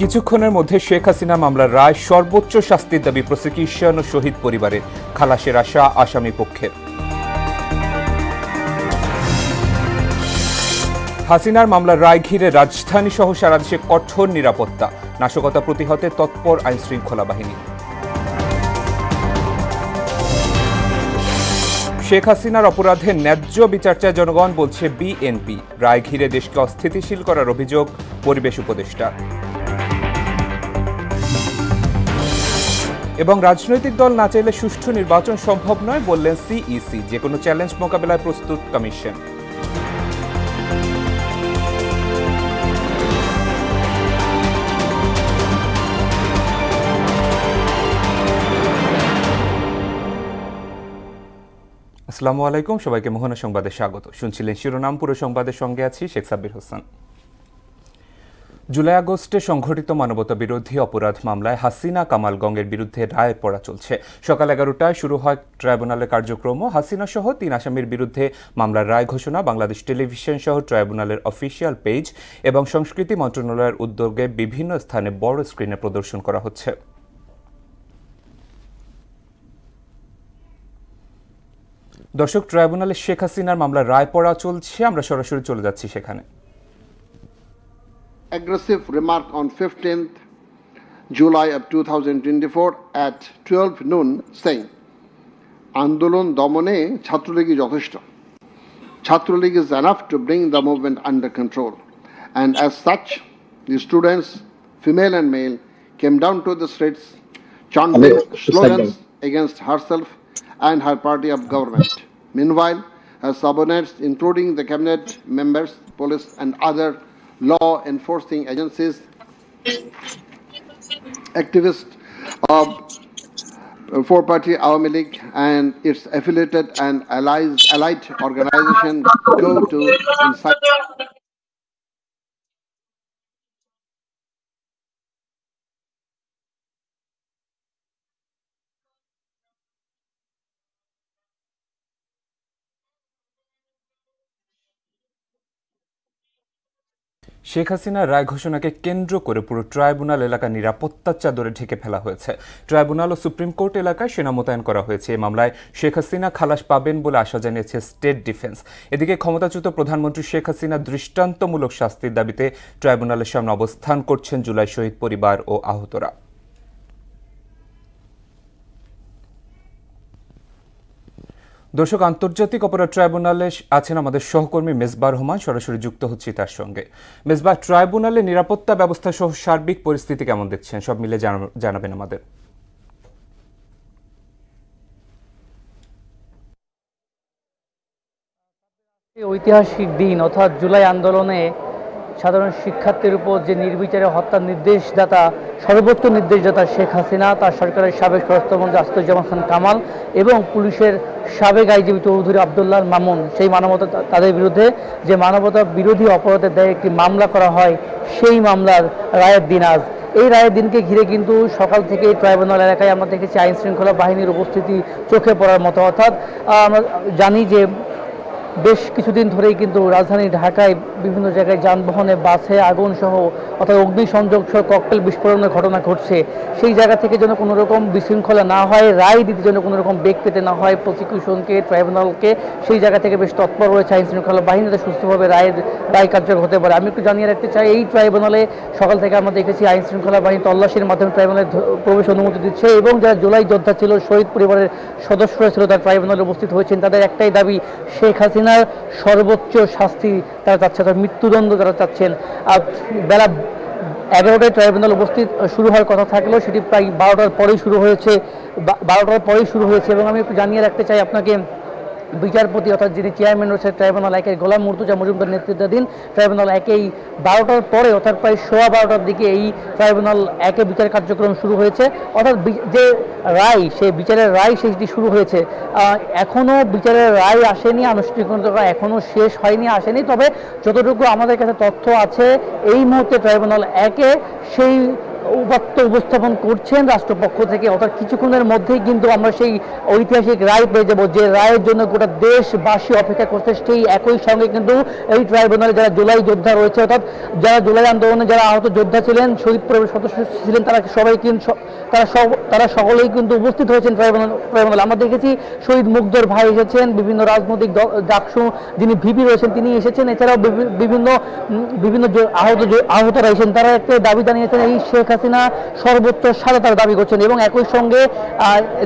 কিছুক্ষণের মধ্যে শেখ হাসিনা মামলার রায় সর্বোচ্চ শাস্তির দাবি প্রসিকিউশন ও শহীদ পরিবারের, খালাসের আশা আসামি পক্ষের। হাসিনার মামলার রায় ঘিরে রাজধানী সহ সারা দেশে কঠোর নিরাপত্তা, নাশকতা প্রতিহতে তৎপর আইনশৃঙ্খলা বাহিনী। শেখ হাসিনার অপরাধে ন্যায্য বিচার চায় জনগণ, বলছে বিএনপি। রায় ঘিরে দেশকে অস্থিতিশীল করার অভিযোগ পরিবেশ উপদেষ্টা। এবং রাজনৈতিক দল না চাইলে সুষ্ঠু নির্বাচন সম্ভব নয়, বললেন সিইসি। যে কোনো চ্যালেঞ্জ মোকাবেলায় প্রস্তুত কমিশন। আসসালামু আলাইকুম, সবাইকে মোহনা সংবাদে স্বাগত। শুনছিলেন শিরোনাম, পুরো সংবাদের সঙ্গে আছি শেখ সাব্বির হোসেন। জুলাই আগস্টে সংঘটিত মানবতা বিরোধী অপরাধ মামলায় হাসিনা কামাল গঙ্গের বিরুদ্ধে রায় পড়া চলছে। সকাল 11টায় শুরু হয় ট্রাইব্যুনালের কার্যক্রম। হাসিনা সহ 3 আসামির বিরুদ্ধে মামলার রায় ঘোষণা বাংলাদেশ টেলিভিশন সহ ট্রাইব্যুনালের অফিসিয়াল পেজ এবং সংস্কৃতি মন্ত্রণালয়ের উদ্যোগে বিভিন্ন স্থানে বড় স্ক্রিনে প্রদর্শন করা হচ্ছে। দর্শক, ট্রাইব্যুনালে শেখ হাসিনার মামলার রায় পড়া চলছে, আমরা সরাসরি চলে যাচ্ছি সেখানে। Aggressive remark on 15th July of 2024 at 12 noon saying, Andolon Domone Chhatraligi Jotheshto. Chhatraligi is enough to bring the movement under control. And as such, the students, female and male, came down to the streets chanting slogans against herself and her party of government. Meanwhile, her subordinates, including the cabinet members, police and other law enforcing agencies, activists of four-party Awami League and its affiliated and allied organization go to incite. Sheikh হাসিনার রায় ঘোষণাকে কেন্দ্র করে পুরো tribunal এলাকা নিরাপত্তার চাদরে ঢেকে ফেলা হয়েছে। ট্রাইব্যুনাল ও সুপ্রিম কোর্ট এলাকায় সেনা মোতায়েন করা হয়েছে। এই মামলায় শেখ হাসিনা খালাস পাবেন বলে আশা জানিয়েছে স্টেট ডিফেন্স। এদিকে ক্ষমতাচ্যুত প্রধানমন্ত্রী শেখ হাসিনা দৃষ্টান্তমূলক শাস্তির দাবিতে ট্রাইব্যুনালের সামনে অবস্থান করছেন জুলাই শহীদ পরিবার ও আহতরা। দর্শক, আন্তর্জাতিক অপরাধ ট্রাইব্যুনালে আছেন আমাদের সহকর্মী মেজবা রহমান, সরাসরি যুক্ত হচ্ছি তার সঙ্গে। মেজবা, ট্রাইব্যুনালে নিরাপত্তা ব্যবস্থা সহ সার্বিক পরিস্থিতি কেমন দেখছেন, সব মিলে জানাবেন আমাদের। ঐতিহাসিক দিন অর্থাৎ জুলাই আন্দোলনে সাধারণ শিক্ষার্থীর উপর যে নির্বিচারে হত্যার নির্দেশদাতা, সর্বোচ্চ নির্দেশদাতা শেখ হাসিনা, তার সরকারের সাবেক স্বরাষ্ট্রমন্ত্রী আসাদুজ্জামান খান কামাল এবং পুলিশের সাবেক আইজিপি চৌধুরী আবদুল্লাহ মামুন, সেই মানবতা তাদের বিরুদ্ধে যে মানবতা বিরোধী অপরাধের দায়ে একটি মামলা করা হয়, সেই মামলার রায়ের দিন আজ। এই রায়ের দিনকে ঘিরে কিন্তু সকাল থেকে ট্রাইব্যুনাল এলাকায় আমরা দেখেছি আইন শৃঙ্খলা বাহিনীর উপস্থিতি চোখে পড়ার মতো। অর্থাৎ আমরা জানি যে বেশ কিছুদিন ধরেই কিন্তু রাজধানী ঢাকায় বিভিন্ন জায়গায় যানবাহনে, বাসে আগুন সহ অর্থাৎ অগ্নিসংযোগ সহ ককটেল বিস্ফোরণের ঘটনা ঘটছে। সেই জায়গা থেকে যেন কোনো রকম বিশৃঙ্খলা না হয়, রায় দিতে যেন কোনো রকম বেগ পেতে না হয় প্রসিকিউশনকে, ট্রাইব্যুনালকে, সেই জায়গা থেকে বেশ তৎপর রয়েছে আইন শৃঙ্খলা বাহিনীতে সুস্থভাবে রায় কার্যকর হতে পারে। আমি একটু জানিয়ে রাখতে চাই, এই ট্রাইব্যুনালে সকাল থেকে আমরা দেখেছি আইন শৃঙ্খলা বাহিনী তল্লাশির মাধ্যমে ট্রাইব্যুনালে প্রবেশ অনুমতি দিচ্ছে এবং যারা জুলাই যোদ্ধা ছিল, শহীদ পরিবারের সদস্যরা ছিল, তারা ট্রাইব্যুনালে উপস্থিত হয়েছেন। তাদের একটাই দাবি, শেখ হাসিনার সর্বোচ্চ শাস্তি তারা চাচ্ছে, অর্থাৎ মৃত্যুদণ্ড তারা চাচ্ছেন। আর বেলা 11টায় ট্রাইব্যুনাল উপস্থিত শুরু হওয়ার কথা থাকলেও সেটি প্রায় 12টার পরেই শুরু হয়েছে এবং আমি একটু জানিয়ে রাখতে চাই আপনাকে, বিচারপতি অর্থাৎ যিনি চেয়ারম্যান রয়েছে ট্রাইব্যুনাল একের গোলাম মুর্তুজা মজুমদার নেতৃত্বাধীন ট্রাইব্যুনাল একেই 12টার পরে অর্থাৎ প্রায় 12:15টার দিকে এই ট্রাইব্যুনাল একে বিচার কার্যক্রম শুরু হয়েছে। অর্থাৎ যে রায়, সেই বিচারের রায় সেটি শুরু হয়েছে। এখনও বিচারের রায় আসেনি, আনুষ্ঠানিকতা এখনও শেষ হয়নি, আসেনি। তবে যতটুকু আমাদের কাছে তথ্য আছে, এই মুহূর্তে ট্রাইব্যুনাল একে সেই উপাত্ত উপস্থাপন করছেন রাষ্ট্রপক্ষ থেকে, অর্থাৎ কিছুক্ষণের মধ্যেই কিন্তু আমরা সেই ঐতিহাসিক রায় পেয়ে যাব, যে রায়ের জন্য গোটা দেশবাসী অপেক্ষা করছে। সেই একই সঙ্গে কিন্তু এই ট্রাইব্যুনালে যারা জুলাই যোদ্ধা রয়েছে, অর্থাৎ যারা জুলাই আন্দোলনে যারা আহত যোদ্ধা ছিলেন, শহীদ পরিবারের সদস্য ছিলেন, তারা সবাই কিন্তু তারা সকলেই কিন্তু উপস্থিত হয়েছেন ট্রাইব্যুনালে। আমরা দেখেছি শহীদ মুগ্ধর ভাই এসেছেন, বিভিন্ন রাজনৈতিক ডাকসু যিনি ভিপি রয়েছেন তিনি এসেছেন, এছাড়াও বিভিন্ন বিভিন্ন আহতরা এসেছেন। তারা একটা দাবি জানিয়েছেন, এই শেখ হাসিনা সর্বোচ্চ সাজা তারা দাবি করছেন, এবং একই সঙ্গে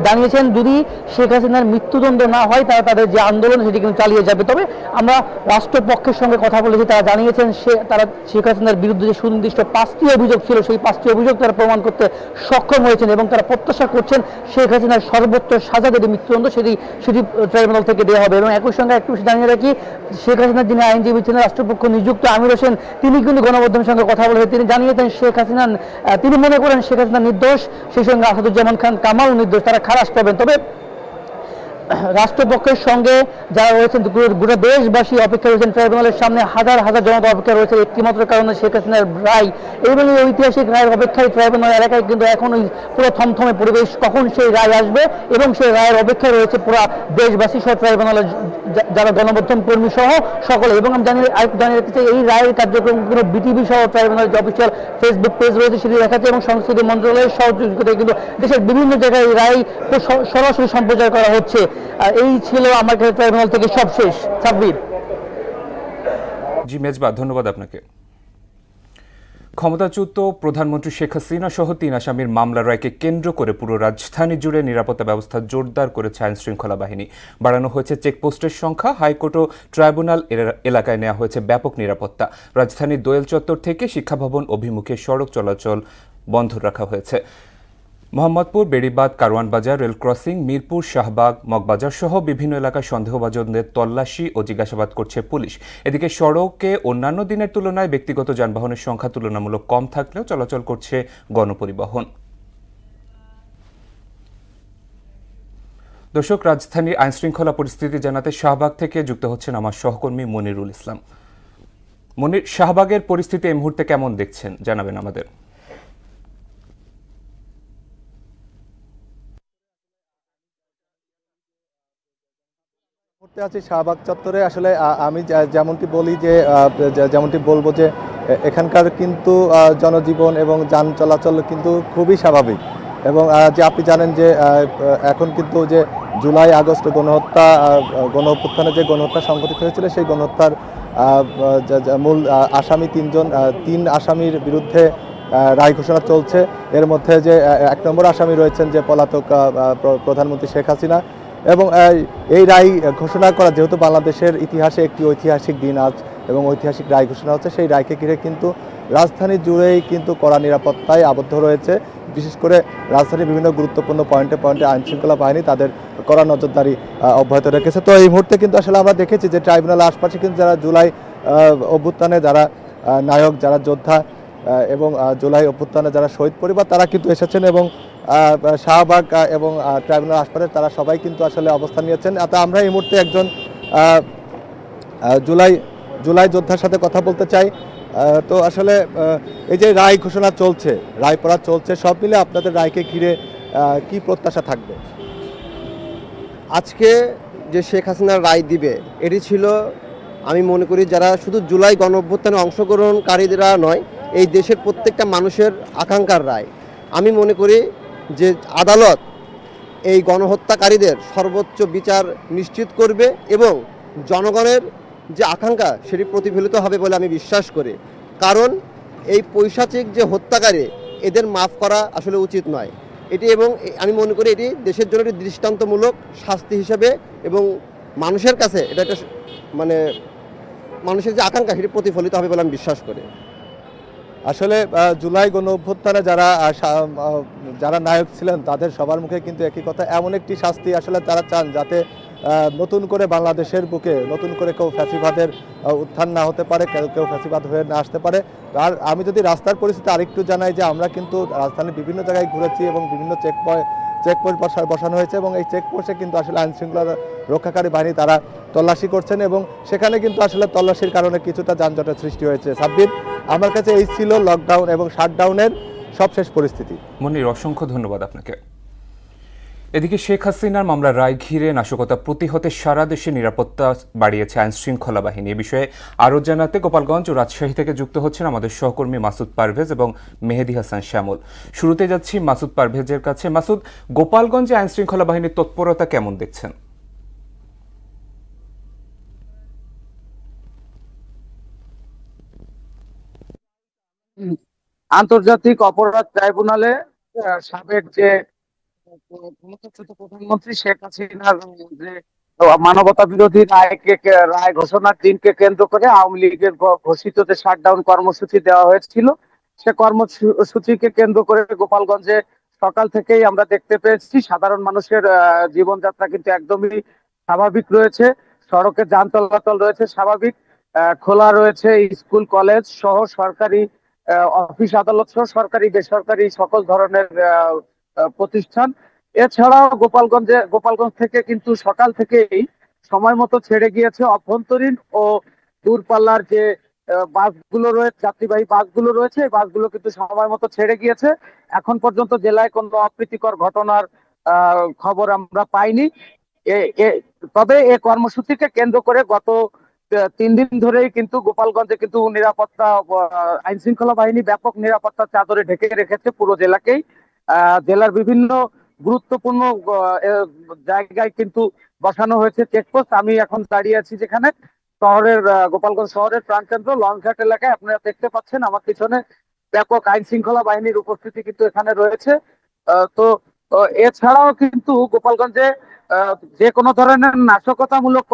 জানিয়েছেন যদি শেখ হাসিনার মৃত্যুদণ্ড না হয় তারা তাদের যে আন্দোলন সেটি কিন্তু চালিয়ে যাবে। তবে আমরা রাষ্ট্রপক্ষের সঙ্গে কথা বলেছি, তারা জানিয়েছেন তারা শেখ হাসিনার বিরুদ্ধে যে সুনির্দিষ্ট 5টি অভিযোগ ছিল সেই 5টি অভিযোগ তারা প্রমাণ করতে সক্ষম হয়েছেন, এবং তারা প্রত্যাশা করছেন শেখ হাসিনার সর্বোচ্চ সাজা যদি মৃত্যুদণ্ড সেটি ট্রাইব্যুনাল থেকে দেওয়া হবে। এবং একই সঙ্গে একটু জানিয়ে রাখি, শেখ হাসিনার যিনি আইনজীবী ছিলেন রাষ্ট্রপক্ষ নিযুক্ত আমির হোসেন, তিনি কিন্তু গণমাধ্যমের সঙ্গে কথা বলেছেন। তিনি জানিয়েছেন তিনি মনে করেন শেখ হাসিনা নির্দোষ, সেই সঙ্গে আসাদুজ্জামান খান কামাল নির্দোষ, তারা খালাস পাবেন। তবে রাষ্ট্রপক্ষের সঙ্গে যারা রয়েছেন গোটা দেশবাসী অপেক্ষা রয়েছেন, ট্রাইব্যুনালের সামনে হাজার হাজার জনতা অপেক্ষা রয়েছে একটিমাত্র কারণে শেখ হাসিনার রায়, এবং এই ঐতিহাসিক রায়ের অপেক্ষায় ট্রাইব্যুনাল এলাকায় কিন্তু এখন ওই পুরো থমথমে পরিবেশ, কখন সেই রায় আসবে, এবং সেই রায়ের অপেক্ষায় রয়েছে পুরো দেশবাসী সহ ট্রাইব্যুনালের যারা গণমাধ্যম কর্মী সহ সকলে। এবং আমি জানিয়ে রাখতে চাই, এই রায়ের কার্যক্রমগুলো বিটিভি সহ ট্রাইব্যুনালের যে অফিসিয়াল ফেসবুক পেজ রয়েছে সেটি দেখাচ্ছে, এবং সংস্কৃতি মন্ত্রণালয়ের সহযোগিতায় কিন্তু দেশের বিভিন্ন জায়গায় এই রায় সরাসরি সম্প্রচার করা হচ্ছে। এই ছিল আমার কাছে ট্রাইব্যুনাল থেকে সবশেষ। সাব্বির। জি মেজবা, ধন্যবাদ আপনাকে। ক্ষমতাচ্যুত প্রধানমন্ত্রী শেখ হাসিনা সহ 3 আসামির মামলার রায়কে কেন্দ্র করে পুরো রাজধানী জুড়ে নিরাপত্তা ব্যবস্থা জোরদার করেছে আইন শৃঙ্খলা বাহিনী। বাড়ানো হয়েছে চেকপোস্টের সংখ্যা, হাইকোর্ট ও ট্রাইব্যুনাল এলাকায় নেওয়া হয়েছে ব্যাপক নিরাপত্তা। রাজধানীর দোয়েল চত্বর থেকে শিক্ষা ভবন অভিমুখে সড়ক চলাচল বন্ধ রাখা হয়েছে। মোহাম্মদপুর, বেড়িবাঁধ, কারওয়ান বাজার, রেল ক্রসিং, মিরপুর, শাহবাগ, মগবাজার সহ বিভিন্ন এলাকায় সন্দেহভাজনদের তল্লাশি ও জিজ্ঞাসাবাদ করছে পুলিশ। এদিকে সড়কে অন্যান্য দিনের তুলনায় ব্যক্তিগত যানবাহনের সংখ্যা তুলনামূলক কম থাকলেও চলাচল করছে গণপরিবহন। দর্শক, রাজধানীর আইনশৃঙ্খলা পরিস্থিতি জানাতে শাহবাগ থেকে যুক্ত হচ্ছেন আমার সহকর্মী মনিরুল ইসলাম। মনির, শাহবাগের পরিস্থিতি এই মুহূর্তে কেমন দেখছেন জানাবেন আমাদের। আছি শাহবাগ চত্বরে। আসলে আমি যেমনটি বলি যেমনটি বলবো যে এখানকার কিন্তু জনজীবন এবং যান চলাচল কিন্তু খুবই স্বাভাবিক, এবং যে আপনি জানেন যে এখন কিন্তু যে জুলাই আগস্ট গণঅভ্যুত্থানে যে গণহত্যা সংঘটিত হয়েছিল সেই গণহত্যার মূল আসামি 3 আসামির বিরুদ্ধে রায় ঘোষণা চলছে। এর মধ্যে যে 1 নম্বর আসামি রয়েছেন যে পলাতক প্রধানমন্ত্রী শেখ হাসিনা, এবং এই রায় ঘোষণা করা যেহেতু বাংলাদেশের ইতিহাসে একটি ঐতিহাসিক দিন আজ, এবং ঐতিহাসিক রায় ঘোষণা হচ্ছে, সেই রায়কে ঘিরে কিন্তু রাজধানী জুড়েই কিন্তু কড়া নিরাপত্তায় আবদ্ধ রয়েছে। বিশেষ করে রাজধানীর বিভিন্ন গুরুত্বপূর্ণ পয়েন্টে আইনশৃঙ্খলা বাহিনী তাদের কড়া নজরদারি অব্যাহত রেখেছে। তো এই মুহূর্তে কিন্তু আসলে আমরা দেখেছি যে ট্রাইব্যুনালের আশপাশে কিন্তু যারা জুলাই অভ্যুত্থানে যারা নায়ক, যারা যোদ্ধা এবং জুলাই অভ্যুত্থানে যারা শহীদ পরিবার, তারা কিন্তু এসেছেন, এবং শাহবাগ এবং ট্রাইব্যুনাল আশপাশে তারা সবাই কিন্তু আসলে অবস্থান নিয়েছেন। আমরা এই মুহূর্তে একজন জুলাই যোদ্ধার সাথে কথা বলতে চাই। তো আসলে এই যে রায় ঘোষণা চলছে, রায় পড়া চলছে, সব মিলে আপনাদের রায়কে ঘিরে কি প্রত্যাশা থাকবে? আজকে যে শেখ হাসিনার রায় দিবে, এটি ছিল আমি মনে করি যারা শুধু জুলাই গণঅভ্যুত্থানে অংশগ্রহণকারীরা নয়, এই দেশের প্রত্যেকটা মানুষের আকাঙ্ক্ষার রায়। আমি মনে করি যে আদালত এই গণহত্যাকারীদের সর্বোচ্চ বিচার নিশ্চিত করবে, এবং জনগণের যে আকাঙ্ক্ষা সেটি প্রতিফলিত হবে বলে আমি বিশ্বাস করি। কারণ এই পৈশাচিক যে হত্যাকারী, এদের মাফ করা আসলে উচিত নয় এটি, এবং আমি মনে করি এটি দেশের জন্য একটি দৃষ্টান্তমূলক শাস্তি হিসেবে, এবং মানুষের কাছে এটা একটা মানুষের যে আকাঙ্ক্ষা সেটি প্রতিফলিত হবে বলে আমি বিশ্বাস করি। আসলে জুলাই গণঅভ্যুত্থানে যারা নায়ক ছিলেন তাদের সবার মুখে কিন্তু একই কথা, এমন একটি শাস্তি আসলে তারা চান যাতে নতুন করে বাংলাদেশের বুকে নতুন করে কেউ ফ্যাসিবাদের উত্থান না হতে পারে, কেউ ফ্যাসিবাদ হয়ে না আসতে পারে। আর আমি যদি রাস্তার পরিস্থিতি আরেকটু জানাই, যে আমরা কিন্তু রাজধানীর বিভিন্ন জায়গায় ঘুরেছি, এবং বিভিন্ন চেকপোস্ট বসানো হয়েছে, এবং এই চেকপোস্টে কিন্তু আসলে আইনশৃঙ্খলা রক্ষাকারী বাহিনী তারা তল্লাশি করছেন, এবং সেখানে কিন্তু আসলে তল্লাশির কারণে কিছুটা যানজটের সৃষ্টি হয়েছে। সাব্বির, আমার কাছে এই ছিল লকডাউন এবং শাটডাউনের সবশেষ পরিস্থিতি। মনির, অসংখ্য ধন্যবাদ আপনাকে। এদিকে শেখ হাসিনার মামলার রায় ঘিরে নাশকতা প্রতিহতে সারা দেশে নিরাপত্তা বাড়িয়েছে আইন শৃঙ্খলা বাহিনী। এ বিষয়ে আরও জানাতে গোপালগঞ্জ ও রাজশাহী থেকে যুক্ত হচ্ছেন আমাদের সহকর্মী মাসুদ পারভেজ এবং মেহেদি হাসান শ্যামল। শুরুতে যাচ্ছি মাসুদ পারভেজের কাছে। মাসুদ, গোপালগঞ্জে আইন শৃঙ্খলা বাহিনীর তৎপরতা কেমন দেখছেন? আন্তর্জাতিক অপরাধ ট্রাইব্যুনালে সাবেক যে প্রধানমন্ত্রী শেখ হাসিনার যে মানবতা বিরোধী রায় ঘোষণার দিনকে কেন্দ্র করে আওয়ামী লীগের ঘোষিত যে শাটডাউন কর্মসূচি দেওয়া হয়েছিল, সে কর্মসূচিকে কেন্দ্র করে গোপালগঞ্জে সকাল থেকেই আমরা দেখতে পেয়েছি সাধারণ মানুষের জীবনযাত্রা কিন্তু একদমই স্বাভাবিক রয়েছে। সড়কে যান চলাচল রয়েছে স্বাভাবিক, খোলা রয়েছে স্কুল কলেজ সহ সরকারি অফিস আদালত সহ সরকারি বেসরকারি সকল ধরনের প্রতিষ্ঠান। এছাড়াও গোপালগঞ্জ থেকে কিন্তু সকাল থেকেই সময় মতো ছেড়ে গিয়েছে অভ্যন্তরীণ ও দূরপাল্লার যে বাসগুলো রয়েছে, যাত্রীবাহী বাসগুলো রয়েছে, এই বাসগুলো কিন্তু সময় মতো ছেড়ে গিয়েছে। এখন পর্যন্ত জেলায় কোনো অপ্রীতিকর ঘটনার খবর আমরা পাইনি। তবে এই কর্মসূচিকে কেন্দ্র করে গত 3 দিন ধরেই কিন্তু গোপালগঞ্জে কিন্তু নিরাপত্তা আইন শৃঙ্খলা বাহিনী ব্যাপক নিরাপত্তার চাদরে ঢেকে রেখেছে পুরো জেলাকেই। জেলার বিভিন্ন গুরুত্বপূর্ণ জায়গায় কিন্তু বসানো হয়েছে চেকপোস্ট। আমি এখন দাঁড়িয়ে আছি যেখানে শহরের গোপালগঞ্জ শহরের প্রাণকেন্দ্র লঞ্চঘাট এলাকায়, আপনারা দেখতে পাচ্ছেন আমার পিছনে ব্যাপক আইন শৃঙ্খলা বাহিনীর উপস্থিতি কিন্তু এখানে রয়েছে। তো এছাড়াও কিন্তু গোপালগঞ্জে যে কোনো ধরনের নাশকতামূলক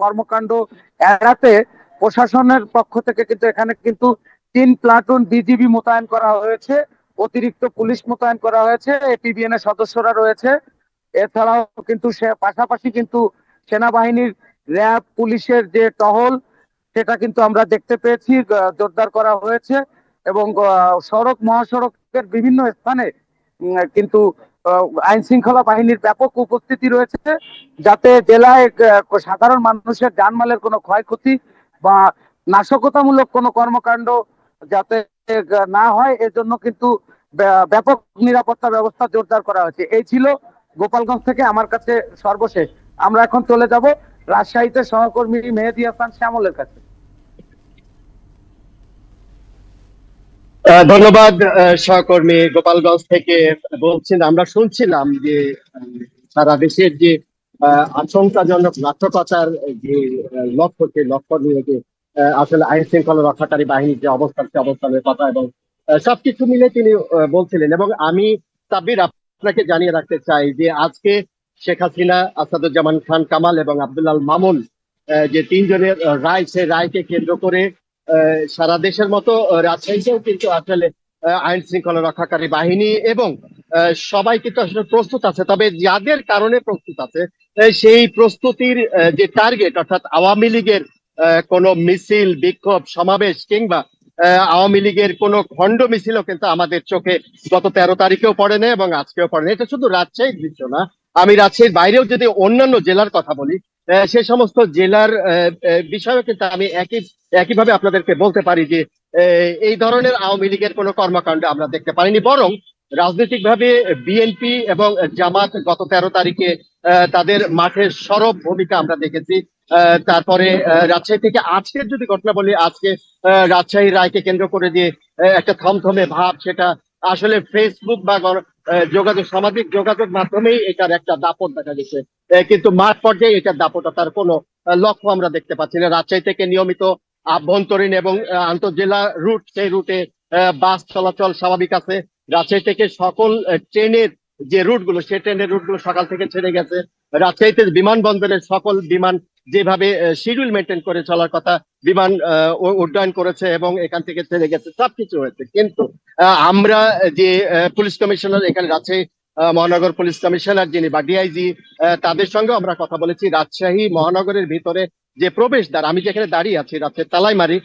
কর্মকাণ্ড এড়াতে প্রশাসনের পক্ষ থেকে কিন্তু এখানে কিন্তু 3 প্লাটুন বিজিবি মোতায়েন করা হয়েছে, অতিরিক্ত পুলিশ মোতায়েন করা হয়েছে, এপিবিএন এর সদস্যরা রয়েছে। এছাড়াও কিন্তু পাশাপাশি কিন্তু সেনাবাহিনীর, র্যাব, পুলিশের যে টহল সেটা কিন্তু আমরা দেখতে পেয়েছি জোরদার করা হয়েছে। এবং সড়ক মহাসড়কের বিভিন্ন স্থানে কিন্তু আইন শৃঙ্খলা বাহিনীর ব্যাপক উপস্থিতি রয়েছে, যাতে জেলায় সাধারণ মানুষের জানমালের কোনো ক্ষয়ক্ষতি বা নাশকতামূলক কোনো কর্মকাণ্ড যাতে না হয়, এজন্য কিন্তু ব্যাপক নিরাপত্তা ব্যবস্থা জোরদার করা হয়েছে। এই ছিল গোপালগঞ্জ থেকে আমার কাছে সর্বশেষ। আমরা এখন চলে যাব রাজশাহীতে সহকর্মী মেহেদি হাসান শ্যামলের কাছে। ধন্যবাদ সহকর্মী। গোপালগঞ্জ থেকে বলছেন, আমরা শুনছিলাম যে সারা দেশের যে আশঙ্কাজনক নাশকতার যে লক্ষ্য, সেই লক্ষ্য নিয়ে যে আসলে আইন শৃঙ্খলা রক্ষাকারী বাহিনীর যে অবস্থান, সে অবস্থানের কথা এবং সবকিছু মিলে তিনি বলছিলেন। এবং আমি সাব্বির আপনাকে জানিয়ে রাখতে চাই যে আজকে শেখ হাসিনা, আসাদুজ্জামান খান কামাল এবং আব্দুল মামুন যে 3 জনের রায়, সেই রায়কে কেন্দ্র করে সারা দেশের মতো রাজশাহীতেও কিন্তু আসলে আইন শৃঙ্খলা রক্ষাকারী বাহিনী এবং সবাই কিন্তু আসলে প্রস্তুত আছে। তবে যাদের কারণে প্রস্তুত আছে সেই প্রস্তুতির যে টার্গেট, অর্থাৎ আওয়ামী লীগের কোনো মিছিল, বিক্ষোভ, সমাবেশ কিংবা আওয়ামী লীগের কোনো খণ্ড মিছিলও কিন্তু আমাদের চোখে গত 13 তারিখেও পড়ে না এবং আজকেও পড়ে না। এটা শুধু রাজশাহীর দৃশ্য না, আমি রাজশাহীর বাইরেও যদি অন্যান্য জেলার কথা বলি, সে সমস্ত জেলার বিষয়েও কিন্তু আমি একইভাবে আপনাদেরকে বলতে পারি যে এই ধরনের আওয়ামী লীগের কোনো কর্মকাণ্ড আমরা দেখতে পারিনি। বরং রাজনৈতিকভাবে বিএনপি এবং জামাত গত 13 তারিখে তাদের মাঠের সরব ভূমিকা আমরা দেখেছি। তারপরে রাজশাহী থেকে আজকের যদি ঘটনা বলি, আজকে রাজশাহী রায়কে কেন্দ্র করে যে একটা থমথমে ভাব, সেটা আসলে ফেসবুক বা সামাজিক যোগাযোগ মাধ্যমেই এটার একটা দাপট দেখা গেছে, কিন্তু মাঠ পর্যায়ে এটার দাপটতার কোনো লক্ষ্য আমরা দেখতে পাচ্ছি না। রাজশাহী থেকে নিয়মিত আভ্যন্তরীণ এবং আন্তঃজেলা রুট, সেই রুটে বাস চলাচল স্বাভাবিক আছে। রাজশাহী থেকে সকল ট্রেনের যে রুটগুলো, সেই ট্রেনের রুটগুলো সকাল থেকে ছেড়ে গেছে। রাজশাহীতে বিমানবন্দরের সকল বিমান যেভাবে শিডিউল মেনটেন করে চলার কথা, বিমান উড্ডয়ন করেছে এবং এখান থেকে ছেড়ে গেছে, সবকিছু হয়েছে। কিন্তু আমরা যে পুলিশ কমিশনার এখানে রাজশাহী মহানগর পুলিশ কমিশনার যিনি বা ডিআইজি, তাদের সঙ্গে আমরা কথা বলেছি। রাজশাহী মহানগরের ভিতরে যে প্রবেশদ্বার, আমি যেখানে দাঁড়িয়ে আছি রাজশাহী তালাইমারি,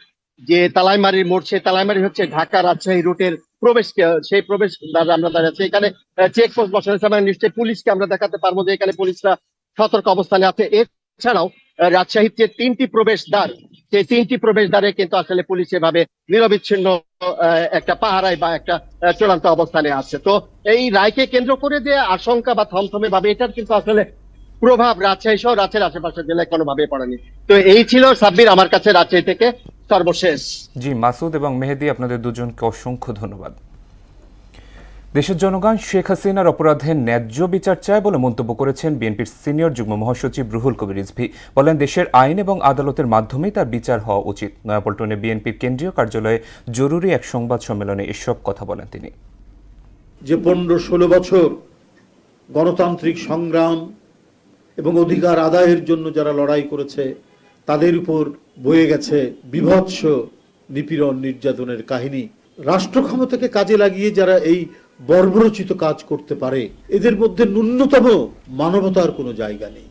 যে তালাইমারির মোড়, সেই তালাইমারি হচ্ছে ঢাকা রাজশাহী রুটের প্রবেশ, সেই প্রবেশ দ্বারা আমরা দাঁড়িয়ে আছি। এখানে চেকপোস্ট বসানো আছে, আমরা নিশ্চয়ই পুলিশকে আমরা দেখাতে পারবো যে এখানে পুলিশরা সতর্ক অবস্থানে আছে। এছাড়াও রাজশাহীর যে 3টি প্রবেশ দ্বার, সেই 3টি প্রবেশদ্বারে কিন্তু আসলে পুলিশ এভাবে নিরবিচ্ছিন্ন একটা পাহারায় বা একটা চূড়ান্ত অবস্থানে আছে। তো এই রায়কে কেন্দ্র করে যে আশঙ্কা বা থমথমে ভাবে, এটার কিন্তু আসলে প্রভাব রাজশাহী সহ রাজশাহীর আশেপাশের জেলায় কোনোভাবে পড়েনি। তো এই ছিল সাব্বির আমার কাছে রাজশাহী থেকে সর্বশেষ। জি, মাসুদ এবং মেহেদী, আপনাদের দুজনকে অসংখ্য ধন্যবাদ। দেশের জনগণ শেখ হাসিনার অপরাধে ন্যায্য বিচার চায় বলে মন্তব্য করেছেন বিএনপির সিনিয়র যুগ্ম মহাসচিব রুহুল কবির রিজভী। বলেন, দেশের আইন এবং আদালতের মাধ্যমেই তার বিচার হওয়া উচিত। নয়াপল্টনে বিএনপির কেন্দ্রীয় কার্যালয়ে জরুরি এক সংবাদ সম্মেলনে এসব কথা বলেন তিনি। যে 15-16 বছর গণতান্ত্রিক সংগ্রাম এবং অধিকার আদায়ের জন্য যারা লড়াই করেছে, তাদের উপর বয়ে গেছে বিভৎস নিপীড়ন নির্যাতনের কাহিনী। রাষ্ট্র ক্ষমতাকে কাজে লাগিয়ে যারা এই বর্বরোচিত কাজ করতে পারে, এদের মধ্যে ন্যূনতম মানবতার কোনো জায়গা নেই।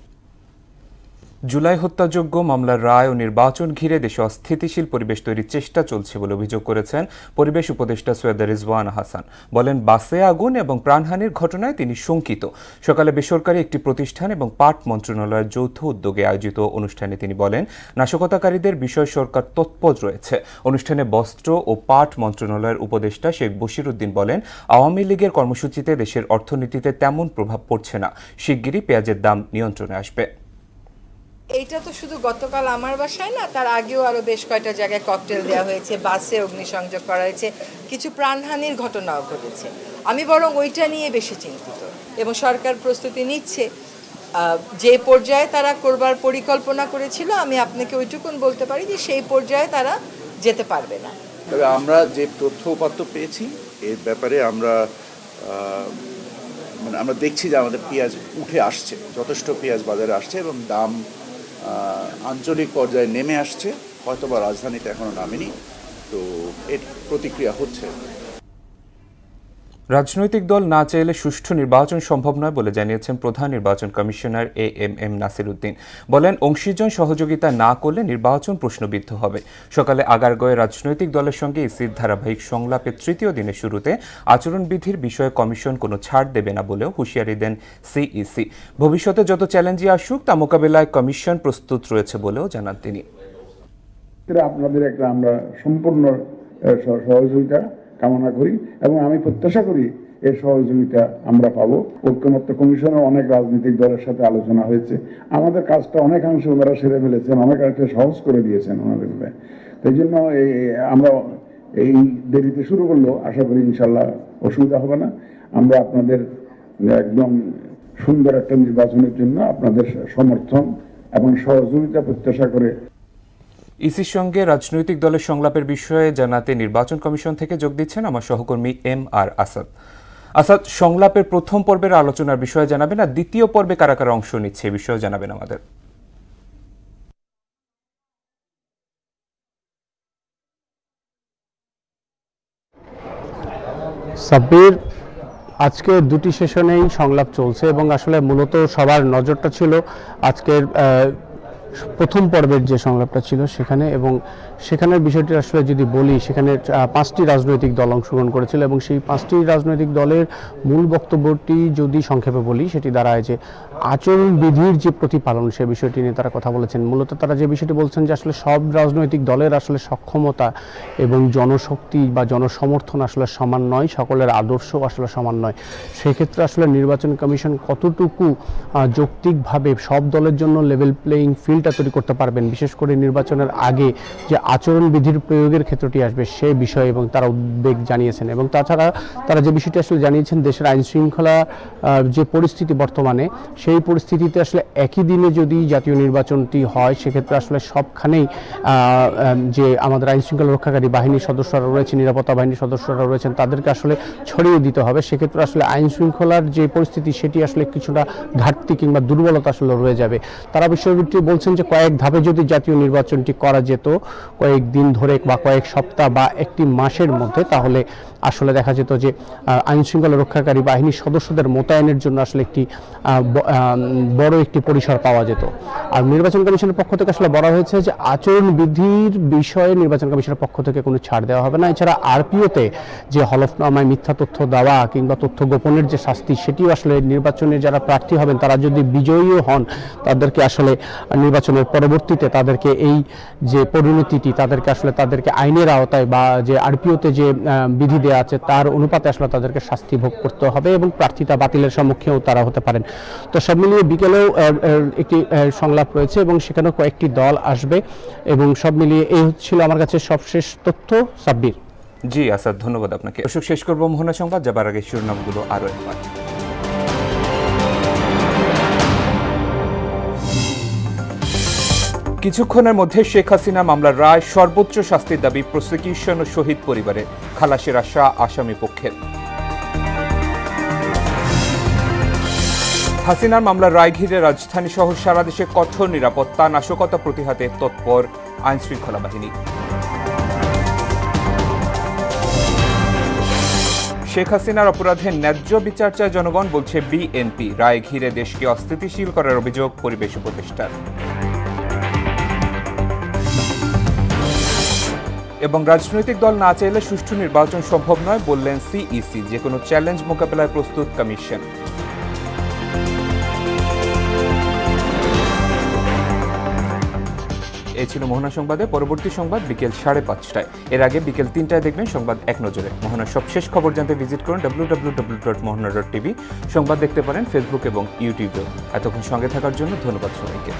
জুলাই হত্যাযোগ্য মামলার রায় ও নির্বাচন ঘিরে দেশে অস্থিতিশীল পরিবেশ তৈরির চেষ্টা চলছে বলে অভিযোগ করেছেন পরিবেশ উপদেষ্টা সৈয়দ রিজওয়ানা হাসান। বলেন, বাসে আগুন এবং প্রাণহানির ঘটনায় তিনি শঙ্কিত। সকালে বেসরকারি একটি প্রতিষ্ঠান এবং পাট মন্ত্রণালয়ের যৌথ উদ্যোগে আয়োজিত অনুষ্ঠানে তিনি বলেন, নাশকতাকারীদের বিষয়ে সরকার তৎপর রয়েছে। অনুষ্ঠানে বস্ত্র ও পাট মন্ত্রণালয়ের উপদেষ্টা শেখ বশির উদ্দিন বলেন, আওয়ামী লীগের কর্মসূচিতে দেশের অর্থনীতিতে তেমন প্রভাব পড়ছে না। শিগগিরই পেঁয়াজের দাম নিয়ন্ত্রণে আসবে। এইটা তো শুধু গতকাল আমার বাসায় না, তার আগেও আরো বেশ কয়েকটা জায়গায় ককটেল দেওয়া হয়েছে, বাসে অগ্নিসংযোগ করা হয়েছে, কিছু প্রাণহানির ঘটনাও ঘটেছে। আমি বরং ওইটা নিয়ে বেশি চিন্তিত, এবং সরকার প্রস্তুতি নিচ্ছে। যে পর্যায়ে তারা করবার পরিকল্পনা করেছিল, আমি আপনাকে ওইটুকুন বলতে পারি যে সেই পর্যায়ে তারা যেতে পারবে না। তবে আমরা যে তথ্য উপাত্ত পেয়েছি এর ব্যাপারে আমরা দেখছি যে আমাদের পেঁয়াজ উঠে আসছে, যথেষ্ট পেঁয়াজ বাজারে আসছে এবং দাম আঞ্চলিক পর্যায়ে নেমে আসছে। হয়তোবা রাজধানীতে এখনো নামেনি, তো এর প্রতিক্রিয়া হচ্ছে। রাজনৈতিক দল না চাইলে সুষ্ঠু নির্বাচন সম্ভব নয় বলে জানিয়েছেন প্রধান নির্বাচন কমিশনার এএমএম নাসির উদ্দিন। বলেন, অংশীজন সহযোগিতা না করলে নির্বাচন প্রশ্নবিদ্ধ হবে। সকালে আগারগাঁওয়ে রাজনৈতিক দলের সঙ্গে ইসির ধারাবাহিক সংলাপের তৃতীয় দিনের শুরুতে আচরণবিধির বিষয়ে কমিশন কোনো ছাড় দেবে না বলেও হুঁশিয়ারি দেন সিইসি। ভবিষ্যতে যত চ্যালেঞ্জই আসুক তা মোকাবেলায় কমিশন প্রস্তুত রয়েছে বলেও জানান তিনি। আপনাদের একটা আমরা সম্পূর্ণ সহযোগিতা কামনা করি এবং আমি প্রত্যাশা করি এর সহযোগিতা আমরা পাবো। ঐক্যমত্য কমিশনে অনেক রাজনৈতিক দলের সাথে আলোচনা হয়েছে, আমাদের কাজটা অনেকাংশে ওনারা সেরে ফেলেছেন, অনেকাংশে সহজ করে দিয়েছেন ওনাদের। তাই জন্য আমরা এই দেরিতে শুরু করলেও আশা করি ইনশাল্লাহ অসুবিধা হবে না। আমরা আপনাদের একদম সুন্দর একটা নির্বাচনের জন্য আপনাদের সমর্থন এবং সহযোগিতা প্রত্যাশা করে ইসির সঙ্গে রাজনৈতিক দলের সংলাপের বিষয়ে জানাতে নির্বাচন কমিশন থেকে যোগ দিচ্ছেন আমার সহকর্মী MR আসাদ। আসাদ, সংলাপের প্রথম পর্বের আলোচনার বিষয়ে জানাবেন, আর দ্বিতীয় পর্বে কারা কারা অংশ নিচ্ছে এই বিষয়ে জানাবেন আমাদের। সাব্বির, আজকের দুটি সেশনেই সংলাপ চলছে এবং আসলে মূলত সবার নজরটা ছিল আজকের প্রথম পর্বের যে সংলাপটা ছিল সেখানে, এবং সেখানের বিষয়টি আসলে যদি বলি, সেখানে 5টি রাজনৈতিক দল অংশগ্রহণ করেছিল এবং সেই 5টি রাজনৈতিক দলের মূল বক্তব্যটি যদি সংক্ষেপে বলি, সেটি দাঁড়ায় যে আচরণবিধির যে প্রতিপালন সে বিষয়টি নিয়ে তারা কথা বলেছেন। মূলত তারা যে বিষয়টি বলছেন যে আসলে সব রাজনৈতিক দলের আসলে সক্ষমতা এবং জনশক্তি বা জনসমর্থন আসলে সমান নয়, সকলের আদর্শ আসলে সমান নয়। সেক্ষেত্রে আসলে নির্বাচন কমিশন কতটুকু যৌক্তিকভাবে সব দলের জন্য লেভেল প্লেয়িং ফিল্ডটা তৈরি করতে পারবেন, বিশেষ করে নির্বাচনের আগে যে আচরণবিধির প্রয়োগের ক্ষেত্রটি আসবে সে বিষয়ে এবং তারা উদ্বেগ জানিয়েছেন। এবং তাছাড়া তারা যে বিষয়টি আসলে জানিয়েছেন, দেশের আইন শৃঙ্খলা যে পরিস্থিতি বর্তমানে, সেই পরিস্থিতিতে আসলে একই দিনে যদি জাতীয় নির্বাচনটি হয় সেক্ষেত্রে আসলে সবখানেই যে আমাদের আইন শৃঙ্খলা রক্ষাকারী বাহিনীর সদস্যরা রয়েছে, নিরাপত্তা বাহিনীর সদস্যরা রয়েছেন, তাদেরকে আসলে ছড়িয়ে দিতে হবে। সেক্ষেত্রে আসলে আইন শৃঙ্খলার যে পরিস্থিতি সেটি আসলে কিছুটা ঘাটতি কিংবা দুর্বলতা আসলে রয়ে যাবে। তারা বিষয়টি বলছেন যে কয়েক ধাপে যদি জাতীয় নির্বাচনটি করা যেত, কয়েক দিন ধরে বা কয়েক সপ্তাহ বা একটি মাসের মধ্যে, তাহলে আসলে দেখা যেত যে আইন শৃঙ্খলা রক্ষাকারী বাহিনীর সদস্যদের মোতায়েনের জন্য আসলে একটি বড় একটি পরিসর পাওয়া যেত। আর নির্বাচন কমিশনের পক্ষ থেকে আসলে বলা হয়েছে যে আচরণবিধির বিষয়ে নির্বাচন কমিশনের পক্ষ থেকে কোনো ছাড় দেওয়া হবে না। এছাড়া আরপিওতে যে হলফনামায় মিথ্যা তথ্য দেওয়া কিংবা তথ্য গোপনের যে শাস্তি, সেটিও আসলে নির্বাচনে যারা প্রার্থী হবেন তারা যদি বিজয়ীও হন তাদেরকে আসলে নির্বাচনের পরবর্তীতে তাদেরকে এই যে পরিণতিটি তাদেরকে আইনের আওতায় বা যে আরপিওতে যে বিধি দেওয়া আছে তার অনুপাতে আসলে তাদেরকে শাস্তি ভোগ করতে হবে এবং প্রার্থিতা বাতিলের সম্মুখীনও তারা হতে পারেন। তো সব মিলিয়ে বিকেলেও একটি সংলাপ রয়েছে এবং সেখানেও কয়েকটি দল আসবে এবং সব মিলিয়ে এই ছিল আমার কাছে সবশেষ তথ্য। সাব্বির। জি আসাদ, ধন্যবাদ আপনাকে। দর্শক, শেষ করব মোহনা সংবাদ যাবার আগে শিরোনামগুলো আরো একবার। কিছুক্ষণের মধ্যে শেখ হাসিনা মামলার রায়, সর্বোচ্চ শাস্তির দাবি প্রসিকিউশন ও শহীদ পরিবারের, খালাসের আশা আসামি পক্ষের। হাসিনার মামলার রায় ঘিরে রাজধানী সহ সারা দেশে কঠোর নিরাপত্তা, নাশকতা প্রতিহতে তৎপর আইন শৃঙ্খলা বাহিনী। শেখ হাসিনার অপরাধে ন্যায্য বিচার চায় জনগণ, বলছে বিএনপি। রায় ঘিরে দেশকে অস্থিতিশীল করার অভিযোগ পরিবেশ উপদেষ্টার। এবং রাজনৈতিক দল না চাইলে সুষ্ঠু নির্বাচন সম্ভব নয়, বললেন সিইসি। যে কোনো চ্যালেঞ্জ মোকাবেলায় প্রস্তুত কমিশন। এই ছিল মোহনা সংবাদে। পরবর্তী সংবাদ বিকেল 5:30টায়। এর আগে বিকেল 3টায় দেখবেন সংবাদ এক নজরে। মোহনার সবশেষ খবর জানতে ভিজিট করুন www.mohana.tv। সংবাদ দেখতে পারেন ফেসবুক এবং ইউটিউবেও। এতক্ষণ সঙ্গে থাকার জন্য ধন্যবাদ সবাইকে।